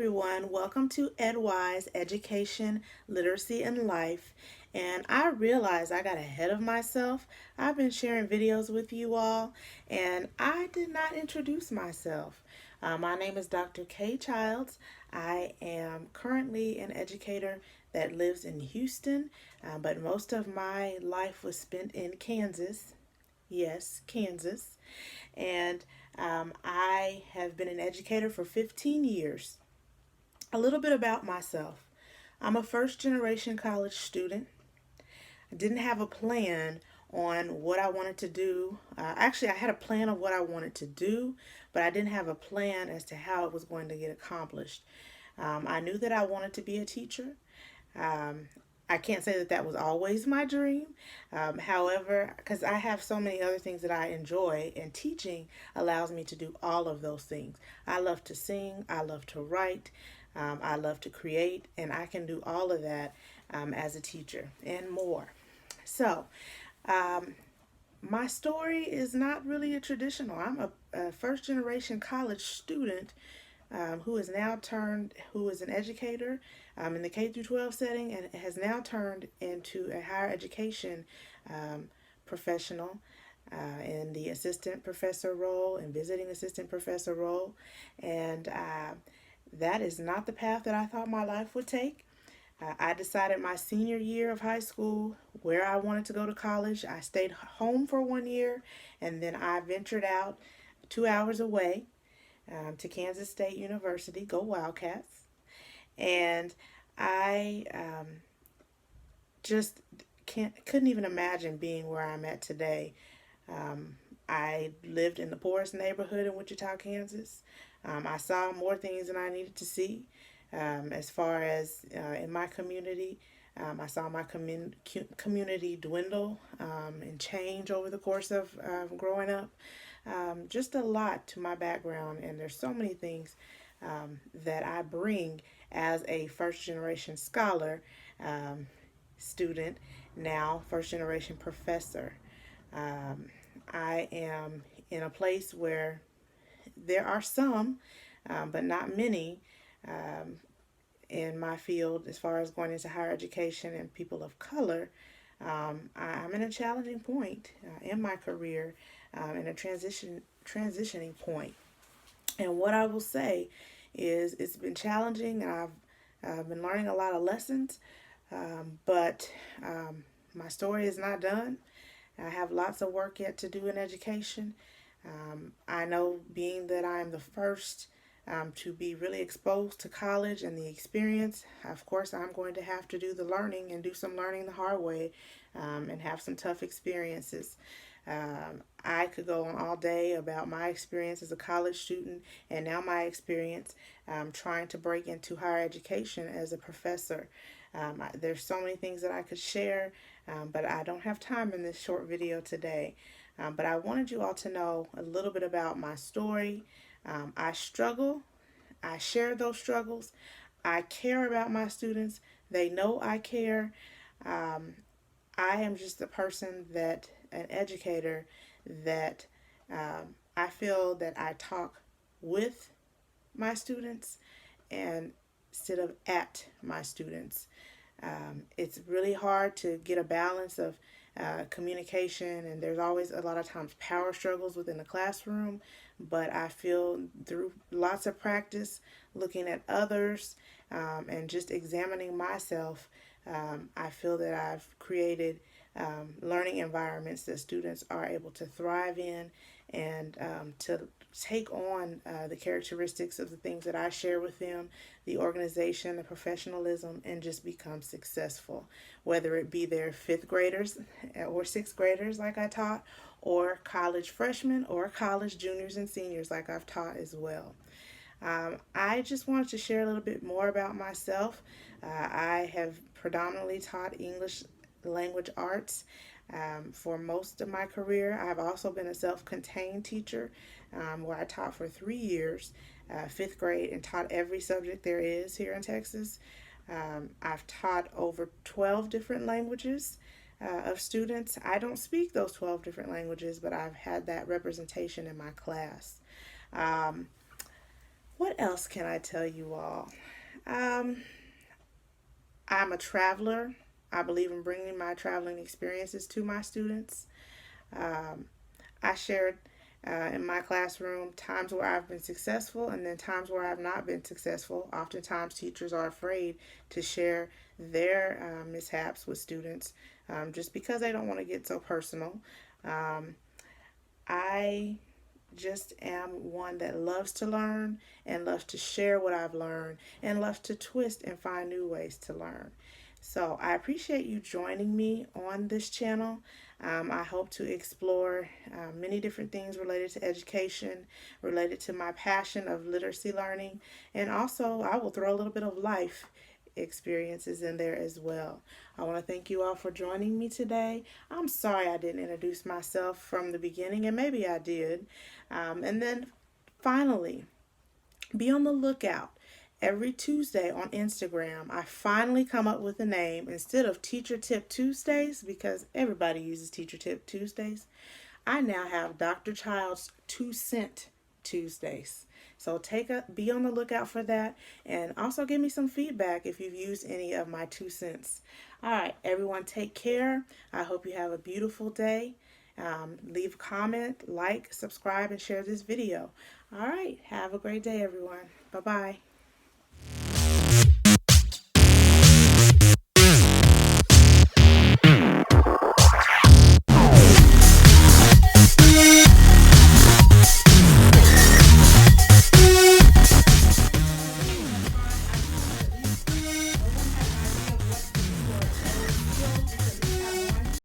everyone. Welcome to EdWhys Education, Literacy, and Life. And I realized I got ahead of myself. I've been sharing videos with you all, and I did not introduce myself. My name is Dr. Kay Childs. I am currently an educator that lives in Houston, but most of my life was spent in Kansas. Yes, Kansas. And I have been an educator for 15 years. A little bit about myself. I'm a first generation college student. I didn't have a plan on what I wanted to do. Actually, I had a plan of what I wanted to do, but I didn't have a plan as to how it was going to get accomplished. I knew that I wanted to be a teacher. Um, I can't say that that was always my dream. However, because I have so many other things that I enjoy, and teaching allows me to do all of those things. I love to sing, I love to write, I love to create, and I can do all of that as a teacher and more. So, um, my story is not really a traditional. I'm a first generation college student who is an educator in the K through 12 setting and has now turned into a higher education um, professional in the assistant professor role and visiting assistant professor role. And that is not the path that I thought my life would take. I decided my senior year of high school where I wanted to go to college. I stayed home for 1 year and then I ventured out 2 hours away to Kansas State University. Go Wildcats. And I just couldn't even imagine being where I'm at today. Um, I lived in the poorest neighborhood in Wichita, Kansas. I saw more things than I needed to see as far as in my community. I saw my community dwindle and change over the course of growing up. Just a lot to my background, and there's so many things that I bring as a first generation scholar, student, now first generation professor. Um, I am in a place where there are some, but not many, um, in my field as far as going into higher education and people of color. I'm in a challenging point in my career, in a transitioning point. And what I will say is it's been challenging, and I've been learning a lot of lessons, but my story is not done. I have lots of work yet to do in education. I know being that I'm the first to be really exposed to college and the experience, of course, I'm going to have to do the learning and do some learning the hard way and have some tough experiences. I could go on all day about my experience as a college student and now my experience trying to break into higher education as a professor. There's so many things that I could share, but I don't have time in this short video today. But I wanted you all to know a little bit about my story. I struggle. I share those struggles. I care about my students. They know I care. Um, I am just a person that, an educator, that I feel that I talk with my students and instead of at my students. It's really hard to get a balance of communication, and there's always a lot of times power struggles within the classroom. But I feel through lots of practice, looking at others, and just examining myself, I feel that I've created learning environments that students are able to thrive in and to take on the characteristics of the things that I share with them, the organization, the professionalism, and just become successful. Whether it be their fifth graders or sixth graders, like I taught, or college freshmen or college juniors and seniors, like I've taught as well. I just wanted to share a little bit more about myself. I have predominantly taught English language arts for most of my career. I've also been a self-contained teacher where I taught for 3 years, fifth grade, and taught every subject there is here in Texas. I've taught over 12 different languages of students. I don't speak those 12 different languages, but I've had that representation in my class. Um, What else can I tell you all? Um, I'm a traveler. I believe in bringing my traveling experiences to my students. Um, I shared in my classroom times where I've been successful and then times where I've not been successful. Oftentimes, teachers are afraid to share their mishaps with students just because they don't want to get so personal. Um, I just am one that loves to learn and loves to share what I've learned and loves to twist and find new ways to learn. So I appreciate you joining me on this channel. I hope to explore many different things related to education, related to my passion of literacy learning, and also I will throw a little bit of life experiences in there as well. I want to thank you all for joining me today. I'm sorry I didn't introduce myself from the beginning, and maybe I did. And then finally, be on the lookout. Every Tuesday on Instagram, I finally come up with a name instead of Teacher Tip Tuesdays because everybody uses Teacher Tip Tuesdays. I now have Dr. Child's 2 Cent Tuesdays. So be on the lookout for that, and also give me some feedback if you've used any of my 2 cents. All right, everyone, take care. I hope you have a beautiful day. Leave a comment, like, subscribe, and share this video. All right, have a great day, everyone. Bye bye.